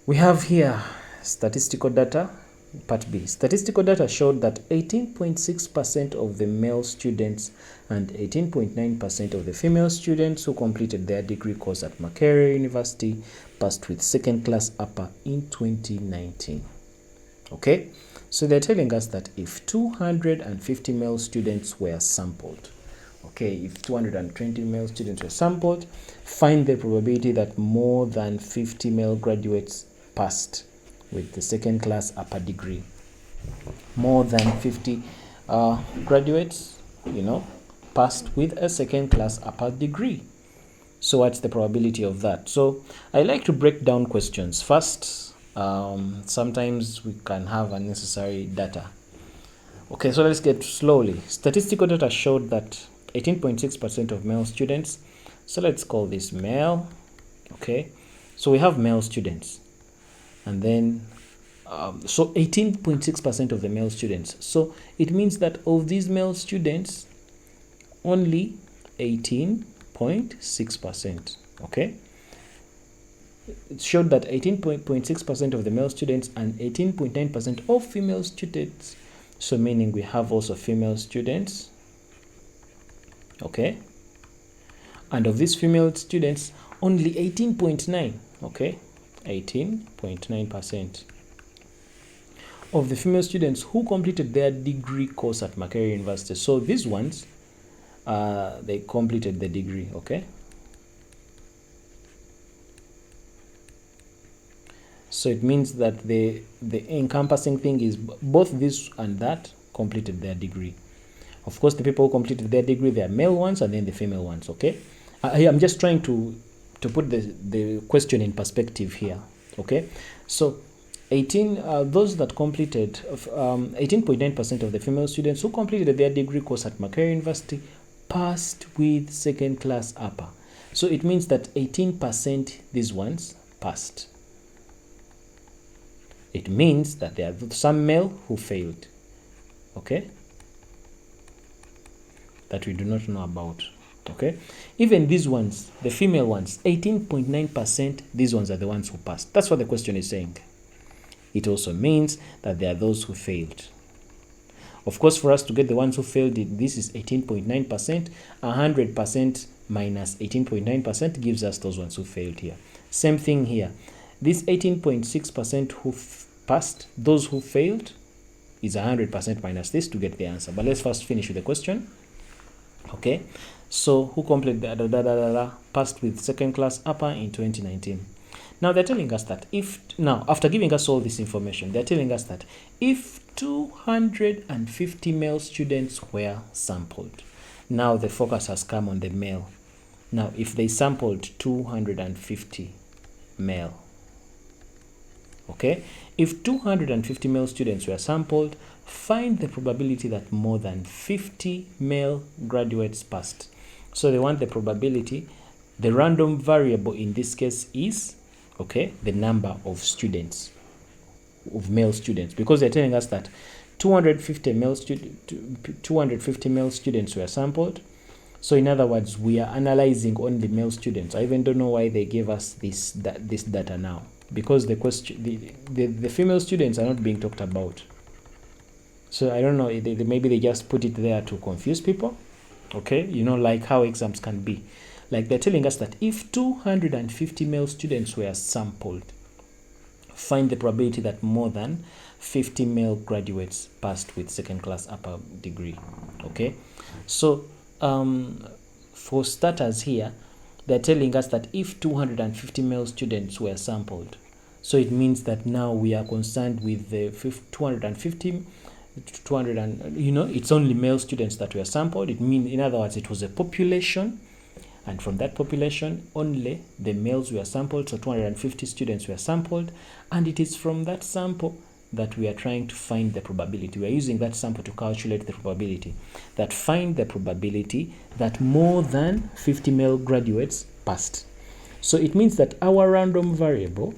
We have here statistical data, part B. Statistical data showed that 18.6% of the male students and 18.9% of the female students who completed their degree course at Makerere University passed with second class upper in 2019. Okay, so they're telling us that if 250 male students were sampled, okay, if 220 male students were sampled, find the probability that more than 50 male graduates passed with the second class upper degree. More than 50 graduates, passed with a second class upper degree. So what's the probability of that? So I like to break down questions first. Sometimes we can have unnecessary data. Okay, so let's get slowly. Statistical data showed that 18.6% of male students, so let's call this male. Okay, so we have male students, and then so 18.6% of the male students. So it means that of these male students, only 18.6%. Okay, it showed that 18.6% of the male students and 18.9% of female students. So meaning we have also female students. Okay, and of these female students, only 18.9. Okay, 18.9% of the female students who completed their degree course at Makerere University. So these ones, they completed the degree. Okay, so it means that the encompassing thing is both this and that completed their degree. Of course, the people who completed their degree, they are male ones and then the female ones. Okay, I'm just trying to put the question in perspective here. Okay, so 18 those that completed 18.9% of the female students who completed their degree course at Makerere University passed with second class upper. So it means that 18%, these ones, passed. It means that there are some male who failed. Okay, that we do not know about. Okay, even these ones, the female ones, 18.9%, these ones are the ones who passed. That's what the question is saying. It also means that there are those who failed. Of course, for us to get the ones who failed, this is 18.9%. 100% minus 18.9% gives us those ones who failed here. Same thing here. This 18.6% who passed, those who failed, is 100% minus this to get the answer. But let's first finish with the question. Okay, so who completed passed with second class upper in 2019. Now they're telling us that after giving us all this information, they're telling us that if 250 male students were sampled, now the focus has come on the male. Now if they sampled 250 male, okay, if 250 male students were sampled, find the probability that more than 50 male graduates passed. So they want the probability. The random variable in this case is, okay, the number of students, of male students, because they're telling us that 250 male students were sampled. So in other words, we are analyzing only male students. I even don't know why they gave us this data now, because the female students are not being talked about. So I don't know, maybe they just put it there to confuse people. Okay, like how exams can be. Like they're telling us that if 250 male students were sampled, find the probability that more than 50 male graduates passed with second class upper degree. Okay, so for starters here, they're telling us that if 250 male students were sampled, so it means that now we are concerned with the 250, it's only male students that were sampled. It means, in other words, it was a population, and from that population only the males were sampled. So 250 students were sampled, and it is from that sample that we are trying to find the probability. We are using that sample to calculate the probability, that find the probability that more than 50 male graduates passed. So it means that our random variable,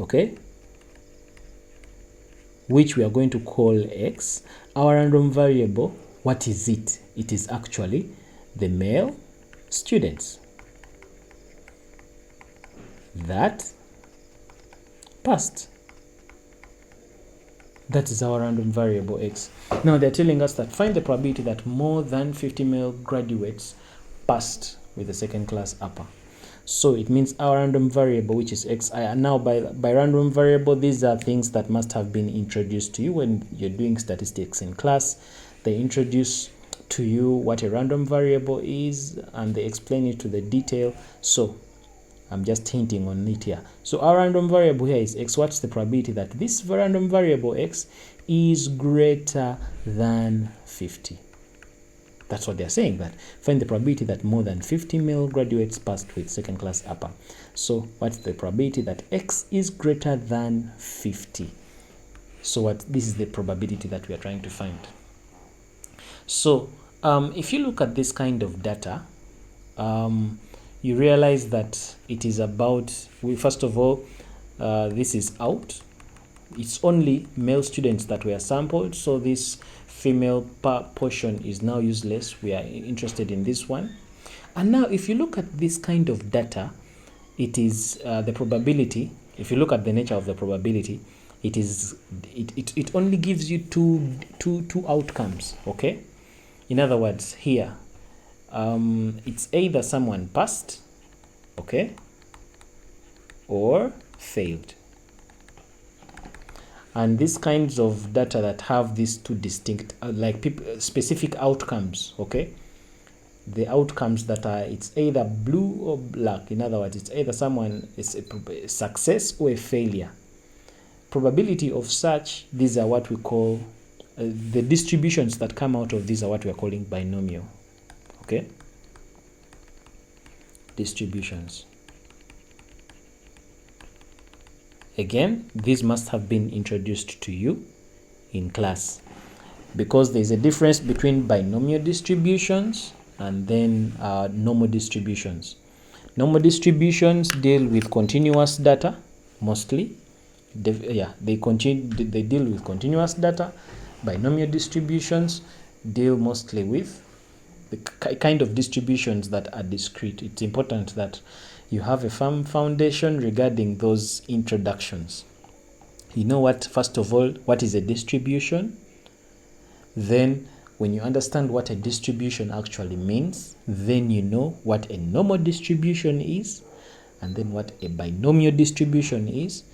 okay, which we are going to call x, our random variable, what is it? It is actually the male students. that passed. That is our random variable x. Now they're telling us that find the probability that more than 50 male graduates passed with the second class upper. So it means our random variable, which is xi, and now by random variable, these are things that must have been introduced to you when you're doing statistics in class. They introduce to you what a random variable is, and they explain it to the detail. So I'm just hinting on it here. So our random variable here is x. What's the probability that this random variable x is greater than 50? That's what they're saying, that find the probability that more than 50 male graduates passed with second class upper. So what's the probability that x is greater than 50? So this is the probability that we are trying to find. So if you look at this kind of data, you realize that it is about, first of all, this is out. It's only male students that were sampled, so this female portion is now useless. We are interested in this one. And now if you look at this kind of data, it is the probability. If you look at the nature of the probability, it only gives you two outcomes. Okay, in other words, here it's either someone passed, okay, or failed. And these kinds of data that have these two distinct specific outcomes, okay, the outcomes that are, it's either blue or black. In other words, it's either someone is a success or a failure. Probability of such, these are what we call the distributions that come out of these are what we are calling binomial. Okay, distributions. Again, these must have been introduced to you in class, because there's a difference between binomial distributions and then normal distributions. Normal distributions deal with continuous data mostly. They deal with continuous data. Binomial distributions deal mostly with the kind of distributions that are discrete. It's important that you have a firm foundation regarding those introductions. You know what, first of all, what is a distribution? Then when you understand what a distribution actually means, then you know what a normal distribution is, and then what a binomial distribution is.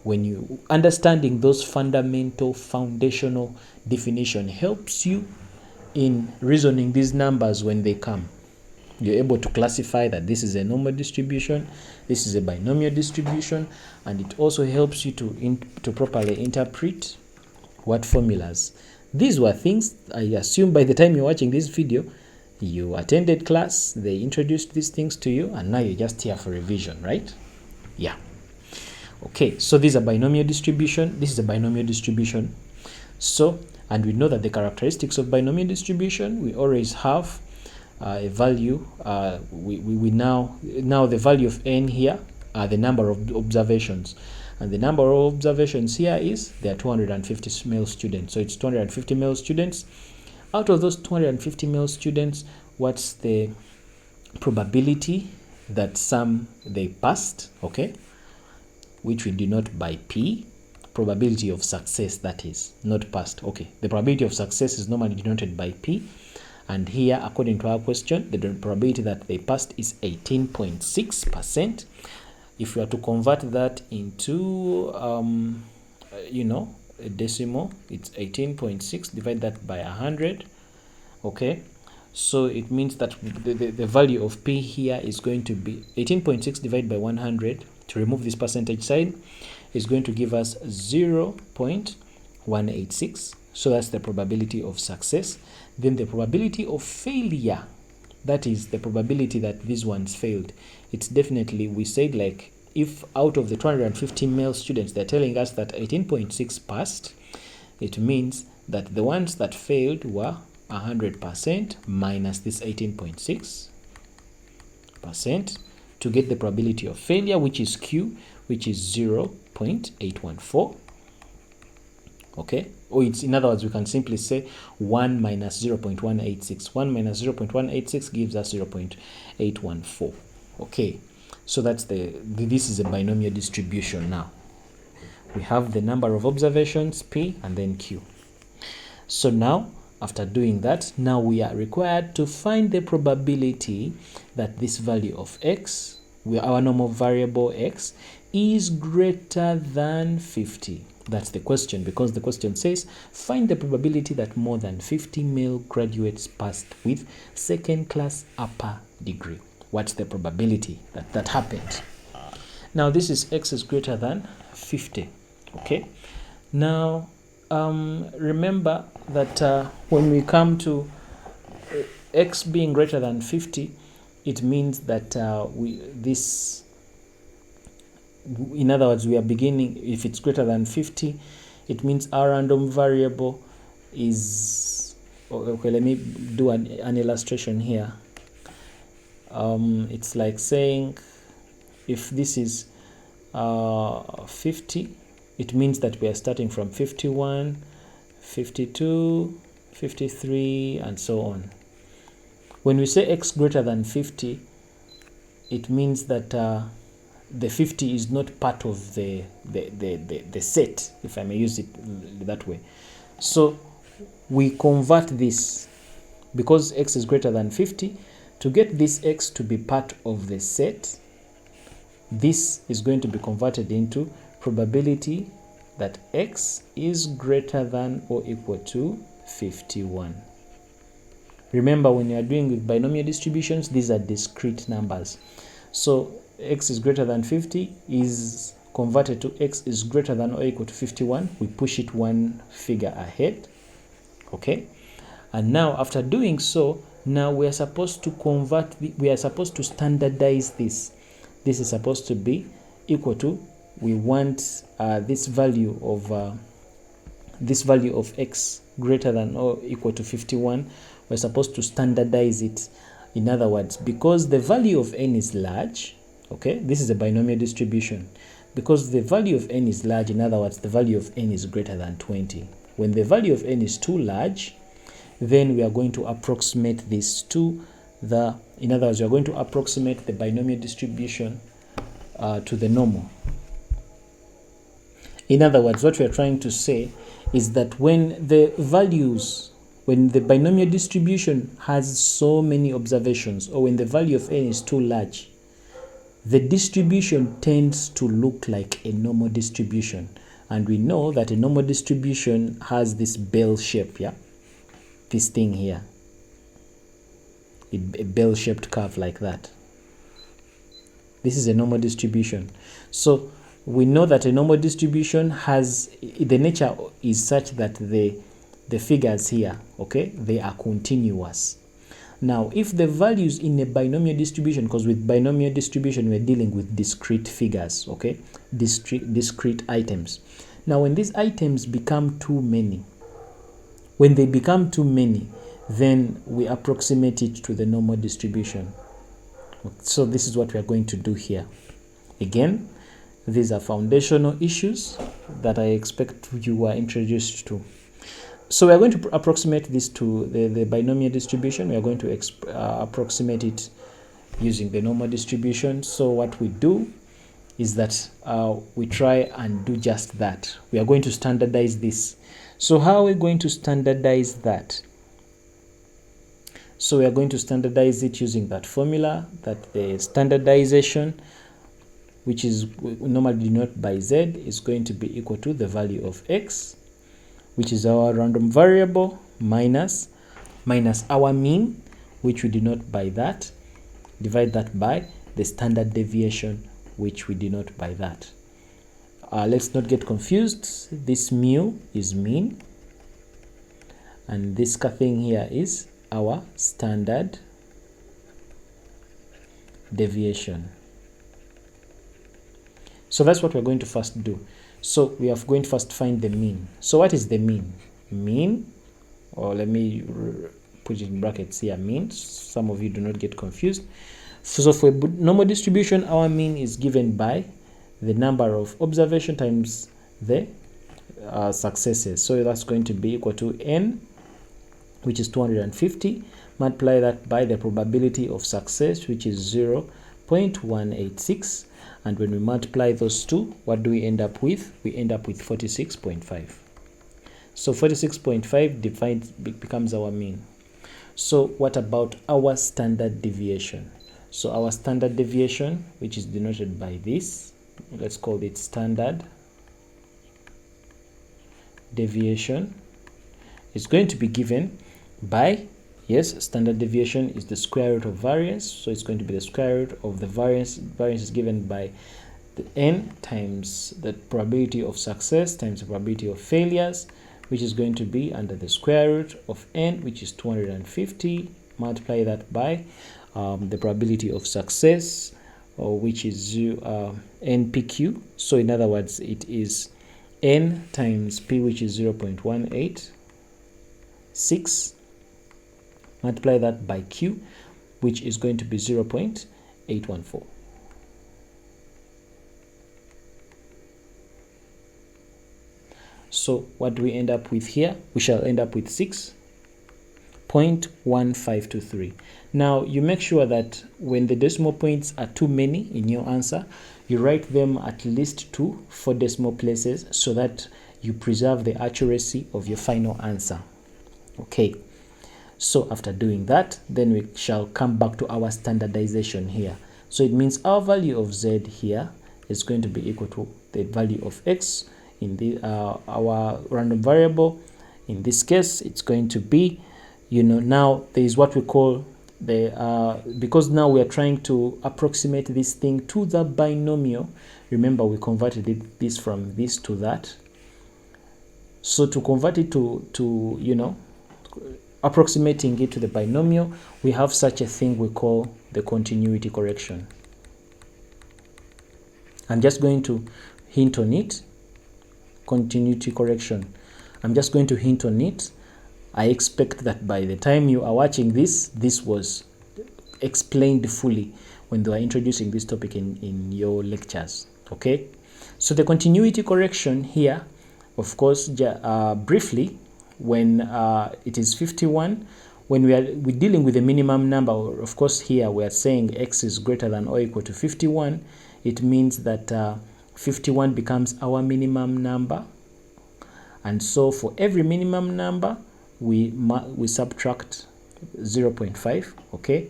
When you understanding those fundamental foundational definition helps you in reasoning these numbers when they come. You're able to classify that this is a normal distribution, this is a binomial distribution, and it also helps you to properly interpret what formulas. These were things, I assume by the time you're watching this video, you attended class, they introduced these things to you, and now you're just here for revision, right? Yeah. Okay, so these are binomial distribution. This is a binomial distribution. So, and we know that the characteristics of binomial distribution, we always have a value. We now the value of n here are the number of observations, and the number of observations here is there are 250 male students. So it's 250 male students. Out of those 250 male students, what's the probability that they passed? Okay, which we denote by P, probability of success, that is, not passed. Okay, the probability of success is normally denoted by P, and here, according to our question, the probability that they passed is 18.6%. If we are to convert that into, a decimal, it's 18.6, divide that by 100, okay? So it means that the value of P here is going to be 18.6 divided by 100. To remove this percentage sign is going to give us 0.186. So that's the probability of success. Then the probability of failure, that is the probability that these ones failed. It's definitely, we said, like, if out of the 250 male students, they're telling us that 18.6 passed, it means that the ones that failed were 100% minus this 18.6% to get the probability of failure, which is Q, which is 0.814. Okay, or it's, in other words, we can simply say 1 minus 0.186. 1 minus 0.186 gives us 0.814. Okay, So that's this is a binomial distribution now. We have the number of observations, P, and then Q. So now, after doing that, now we are required to find the probability that this value of x, our normal variable x, is greater than 50. That's the question, because the question says, find the probability that more than 50 male graduates passed with second class upper degree. What's the probability that that happened? Now this is x is greater than 50. Okay. Now remember that when we come to x being greater than 50, it means that in other words, we are beginning, if it's greater than 50, it means our random variable is, okay, let me do an illustration here. It's like saying, if this is 50, it means that we are starting from 51, 52, 53, and so on. When we say x greater than 50, it means that the 50 is not part of the set, if I may use it that way. So we convert this, because x is greater than 50, to get this x to be part of the set, this is going to be converted into probability that x is greater than or equal to 51. Remember, when you are doing with binomial distributions, these are discrete numbers. So x is greater than 50 is converted to x is greater than or equal to 51. We push it one figure ahead. Okay. And now after doing so, now we are supposed to convert, we are supposed to standardize this. This is supposed to be equal to, we want this value of x greater than or equal to 51. We're supposed to standardize it. In other words, because the value of n is large, okay, this is a binomial distribution. Because the value of n is large, in other words, the value of n is greater than 20. When the value of n is too large, then we are going to approximate this to the, in other words, we are going to approximate the binomial distribution to the normal. In other words, what we are trying to say is that when the binomial distribution has so many observations, or when the value of n is too large, the distribution tends to look like a normal distribution. And we know that a normal distribution has this bell shape, yeah? This thing here. A bell-shaped curve like that. This is a normal distribution. So we know that a normal distribution has, the nature is such that the figures here, okay, they are continuous. Now, if the values in a binomial distribution, because with binomial distribution we're dealing with discrete figures, okay, discrete items. Now, when these items become too many, when they become too many, then we approximate it to the normal distribution. So this is what we are going to do here. Again, these are foundational issues that I expect you are introduced to. So we are going to approximate this to the binomial distribution. We are going to approximate it using the normal distribution. So what we do is that we try and do just that. We are going to standardize this. So how are we going to standardize that? So we are going to standardize it using that formula, that the standardization, which is normally denoted by z, is going to be equal to the value of x, which is our random variable, minus our mean, which we denote by that, divide that by the standard deviation, which we denote by that. Let's not get confused. This mu is mean, and this thing here is our standard deviation. So that's what we're going to first do. So we are going to first find the mean. So what is the mean? Mean, or let me put it in brackets here, mean. Some of you do not get confused. So for a normal distribution, our mean is given by the number of observation times the successes. So that's going to be equal to n, which is 250, multiply that by the probability of success, which is 0, 0.186, and when we multiply those two, what do we end up with? We end up with 46.5. So 46.5 becomes our mean. So what about our standard deviation? So our standard deviation, which is denoted by this, let's call it standard deviation, is going to be given by, yes, standard deviation is the square root of variance, so it's going to be the square root of the variance. Variance is given by the n times the probability of success times the probability of failures, which is going to be under the square root of n, which is 250. Multiply that by the probability of success, which is npq. So in other words, it is n times p, which is 0.186. Multiply that by q, which is going to be 0.814. So what do we end up with here? We shall end up with 6.1523. Now you make sure that when the decimal points are too many in your answer, you write them at least 4 decimal places so that you preserve the accuracy of your final answer. Okay, so after doing that, then we shall come back to our standardization here. So it means our value of z here is going to be equal to the value of x in the our random variable. In this case, it's going to be, now there is what we call the because now we are trying to approximate this thing to the binomial. Remember, we converted this from this to that. So to convert it to approximating it to the binomial, we have such a thing we call the continuity correction. I'm just going to hint on it. Continuity correction. I'm just going to hint on it. I expect that by the time you are watching this was explained fully when they were introducing this topic in your lectures. Okay, so the continuity correction here, of course, briefly, when it is 51, when we're dealing with the minimum number, of course here we are saying x is greater than or equal to 51. It means that 51 becomes our minimum number, and so for every minimum number we subtract 0.5. okay,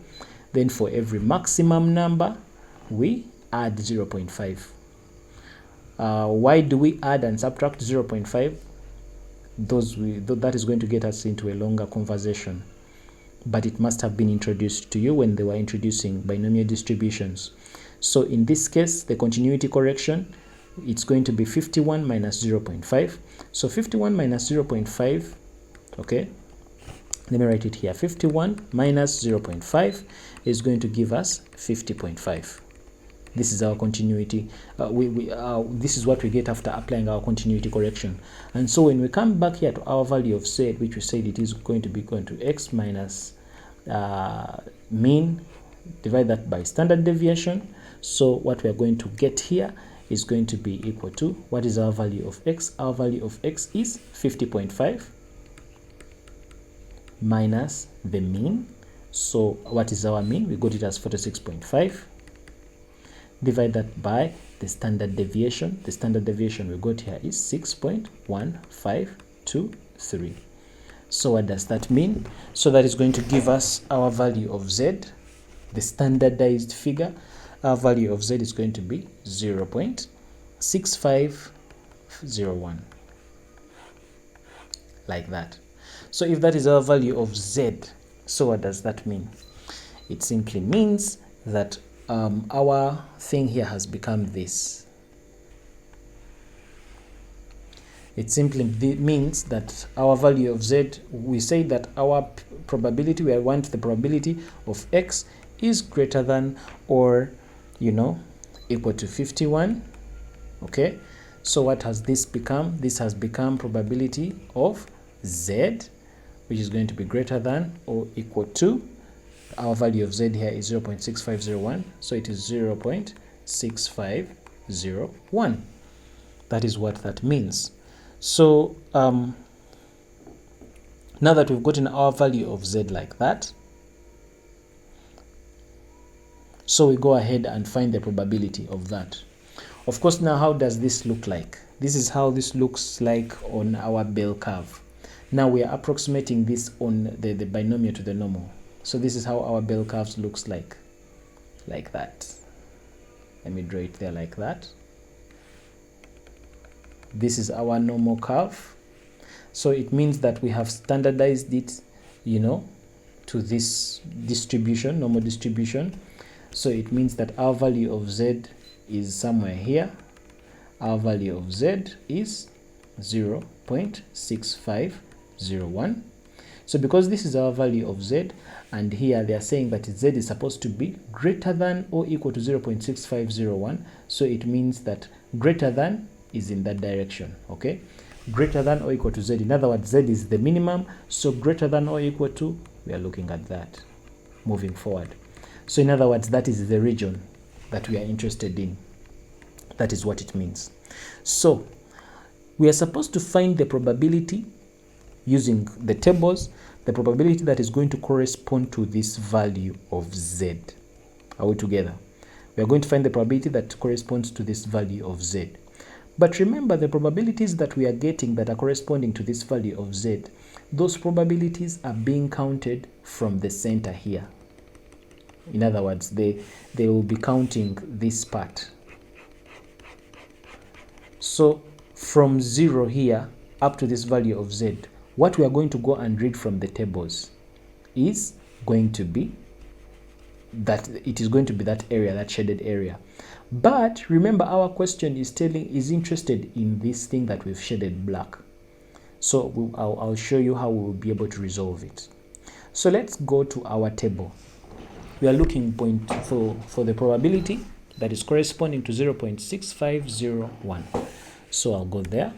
then for every maximum number we add 0.5. Why do we add and subtract 0.5? That is going to get us into a longer conversation, but it must have been introduced to you when they were introducing binomial distributions. So in this case, the continuity correction, it's going to be 51 minus 0.5. So 51 minus 0.5, okay, let me write it here. 51 minus 0.5 is going to give us 50.5. This is our continuity. This is what we get after applying our continuity correction. And so when we come back here to our value of z, which we said it is going to be equal to x minus mean, divide that by standard deviation. So what we are going to get here is going to be equal to, what is our value of x? Our value of x is 50.5 minus the mean. So what is our mean? We got it as 46.5. Divide that by the standard deviation. The standard deviation we got here is 6.1523. So what does that mean? So that is going to give us our value of z, the standardized figure. Our value of z is going to be 0.6501, like that. So if that is our value of z, so what does that mean? It simply means that our thing here has become this. It simply means that our value of z, we say that our probability, we want the probability of x is greater than or equal to 51. Okay, so what has this become? This has become probability of z, which is going to be greater than or equal to, our value of z here is 0.6501, so it is 0.6501. That is what that means. So now that we've gotten our value of z like that, So we go ahead and find the probability of that. Of course, now how does this look like? This is how this looks like on our bell curve. Now we are approximating this on the binomial to the normal. So this is how our bell curves looks like that. Let me draw it there like that. This is our normal curve. So it means that we have standardized it, you know, to this distribution, normal distribution. So it means that our value of z is somewhere here. Our value of z is 0.6501. So because this is our value of z, and here they are saying that z is supposed to be greater than or equal to 0.6501, so it means that greater than is in that direction, okay? Greater than or equal to z. In other words, z is the minimum, so greater than or equal to, we are looking at that moving forward. So in other words, that is the region that we are interested in. That is what it means. So we are supposed to find the probability using the tables, the probability that is going to correspond to this value of z. Are we together? We are going to find the probability that corresponds to this value of z. But remember, the probabilities that we are getting that are corresponding to this value of z, those probabilities are being counted from the center here. In other words, they will be counting this part. So from 0 here up to this value of z, what we are going to go and read from the tables is going to be that it is going to be that area, that shaded area. But remember, our question is interested in this thing that we've shaded black. So I'll show you how we will be able to resolve it. So let's go to our table. We are looking for the probability that is corresponding to 0.6501. So I'll go there.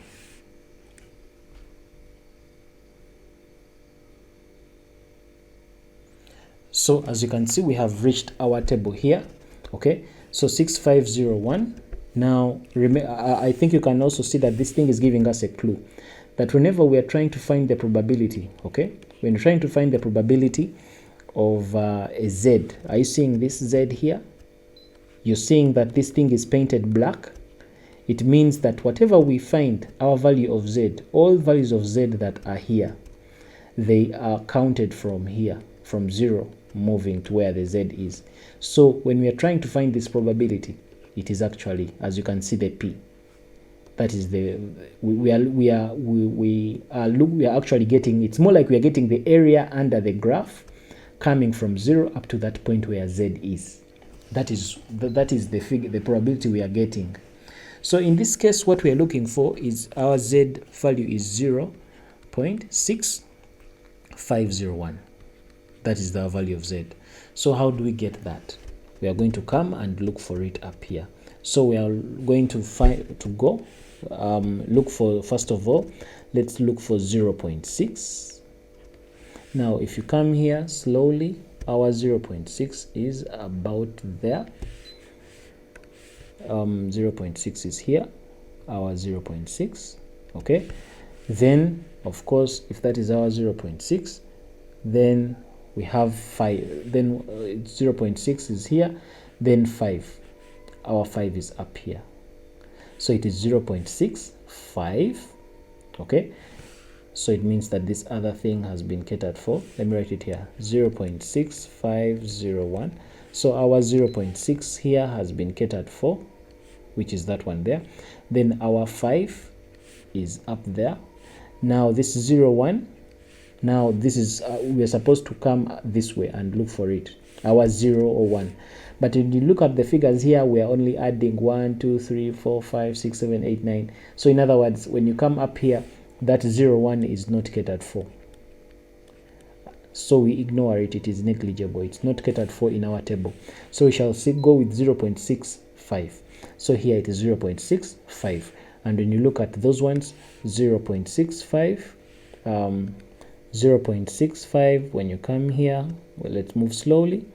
So as you can see, we have reached our table here. Okay, so 6501. Now I think you can also see that this thing is giving us a clue that whenever we are trying to find the probability, okay, when you're trying to find the probability of a z, are you seeing this z here? You're seeing that this thing is painted black. It means that whatever we find, our value of z, all values of z that are here, they are counted from here, from 0 moving to where the z is. So when we are trying to find this probability, it is actually, as you can see, the p. That is the we are actually getting, it's more like we are getting the area under the graph coming from 0 up to that point where z is. That is the figure, the probability we are getting. So in this case, what we are looking for is our z value is 0.6501. That is the value of z. So how do we get that? We are going to come and look for it up here. So we are going to look for, first of all, let's look for 0.6. Now if you come here slowly, our 0.6 is about there. 0.6 is here, our 0.6. okay, then of course, if that is our 0.6, then we have 5, then 0.6 is here, then 5, our 5 is up here, so it is 0.65. okay, so it means that this other thing has been catered for. Let me write it here, 0.6501. so our 0.6 here has been catered for, which is that one there. Then our 5 is up there. Now this 0.1, now this is we are supposed to come this way and look for it, our 0 or 1. But when you look at the figures here, we are only adding 1, 2, 3, 4, 5, 6, 7, 8, 9. So in other words, when you come up here, that 0.1 is not catered for. So we ignore it, it is negligible, it's not catered for in our table. So we shall go with 0.65. So here it is 0.65. And when you look at those ones, 0.65, 0.65, when you come here, well, let's move slowly.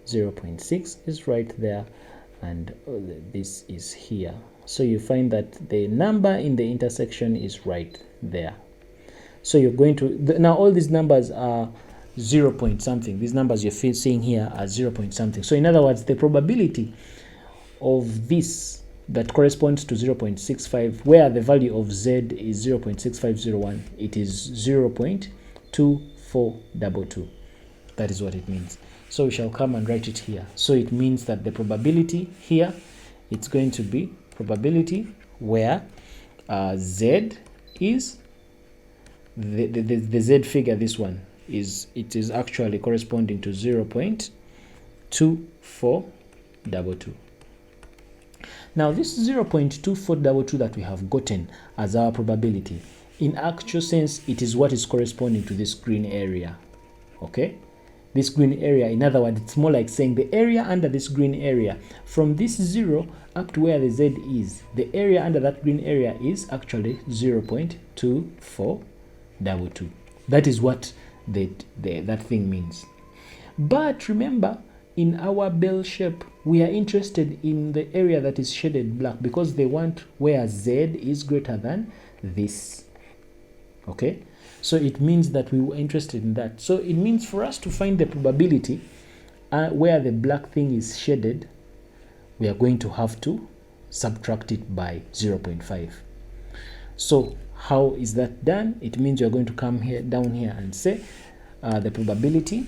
0.6 is right there, and this is here. So you find that the number in the intersection is right there. So you're going to, now all these numbers are 0 point something. These numbers you're seeing here are 0 point something. So in other words, the probability of this that corresponds to 0.65, where the value of z is 0.6501, it is 0.2422. That is what it means. So we shall come and write it here. So it means that the probability here, it's going to be probability where z is the z figure, this one is, it is actually corresponding to 0.2422. Now this 0.2422 that we have gotten as our probability, in actual sense, it is what is corresponding to this green area. Okay, this green area, in other words, it's more like saying the area under this green area, from this 0 up to where the z is, the area under that green area is actually 0.2422. That is what that thing means. But remember, in our bell shape, we are interested in the area that is shaded black because they want where z is greater than this. Okay, so it means that we were interested in that. So it means for us to find the probability where the black thing is shaded, we are going to have to subtract it by 0.5. So how is that done? It means you're going to come here, down here, and say the probability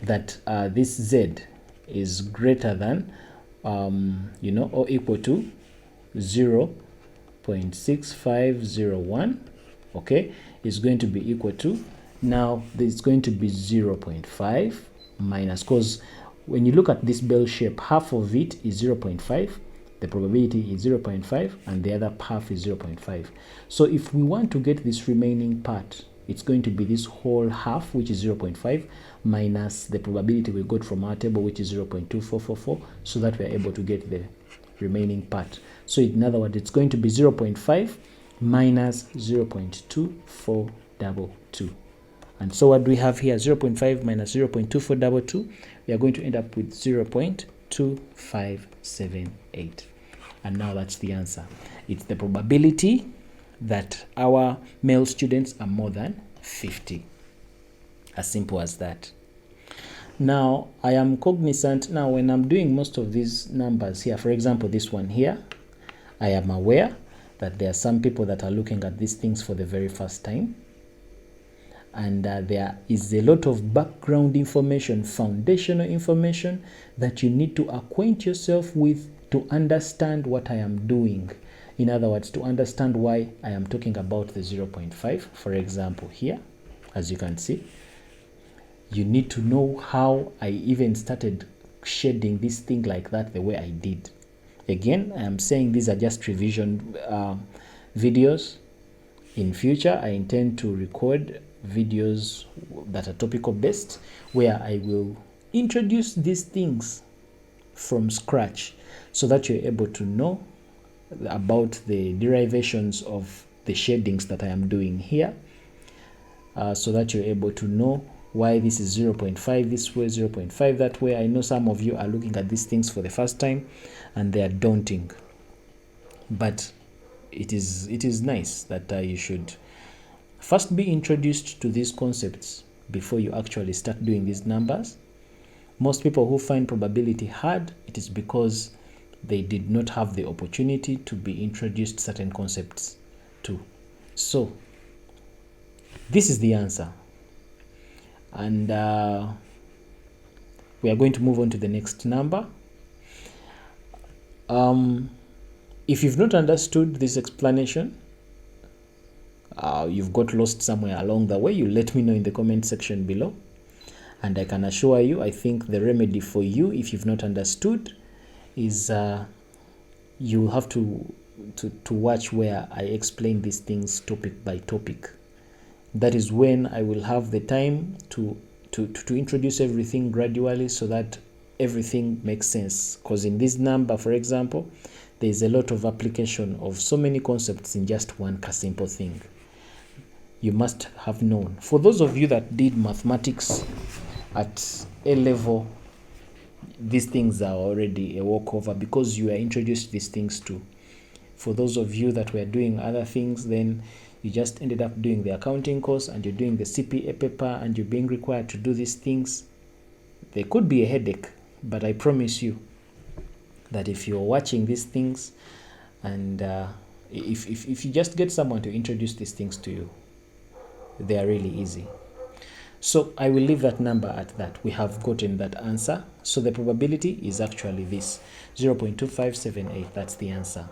that this z is greater than or equal to 0.6501, okay, is going to be equal to, now it's going to be 0.5 minus, because when you look at this bell shape, half of it is 0.5, the probability is 0.5, and the other half is 0.5. So if we want to get this remaining part, it's going to be this whole half, which is 0.5, minus the probability we got from our table, which is 0.2444, so that we're able to get the remaining part. So in other words, it's going to be 0.5 minus 0.2422. And so what do we have here? 0.5 minus 0.2422, we are going to end up with 0.2578. And now that's the answer. It's the probability that our male students are more than 50. As simple as that. Now, I am cognizant, now when I'm doing most of these numbers here, for example, this one here, I am aware that there are some people that are looking at these things for the very first time. And there is a lot of background information, foundational information that you need to acquaint yourself with to understand what I am doing. In other words, to understand why I am talking about the 0.5, for example, here, as you can see. You need to know how I even started shading this thing like that the way I did. Again, I am saying these are just revision videos. In future, I intend to record videos that are topical based, where I will introduce these things from scratch so that you're able to know about the derivations of the shadings that I am doing here, so that you're able to know why this is 0.5 this way, 0.5 that way. I know some of you are looking at these things for the first time and they are daunting, but it is nice that you should first be introduced to these concepts before you actually start doing these numbers. Most people who find probability hard, it is because they did not have the opportunity to be introduced certain concepts to. So this is the answer, and we are going to move on to the next number. If you've not understood this explanation, you've got lost somewhere along the way, you let me know in the comment section below, and I can assure you, I think the remedy for you, if you've not understood, is you have to watch where I explain these things topic by topic. That is when I will have the time to introduce everything gradually so that everything makes sense. Because in this number, for example, there is a lot of application of so many concepts in just one simple thing. You must have known. For those of you that did mathematics at A level these things are already a walkover because you are introduced to these things too. For those of you that were doing other things, then you just ended up doing the accounting course and you're doing the CPA paper and you're being required to do these things, there could be a headache, but I promise you that if you're watching these things and if you just get someone to introduce these things to you, they are really easy. So I will leave that number at that. We have gotten that answer. So the probability is actually this, 0.2578. That's the answer.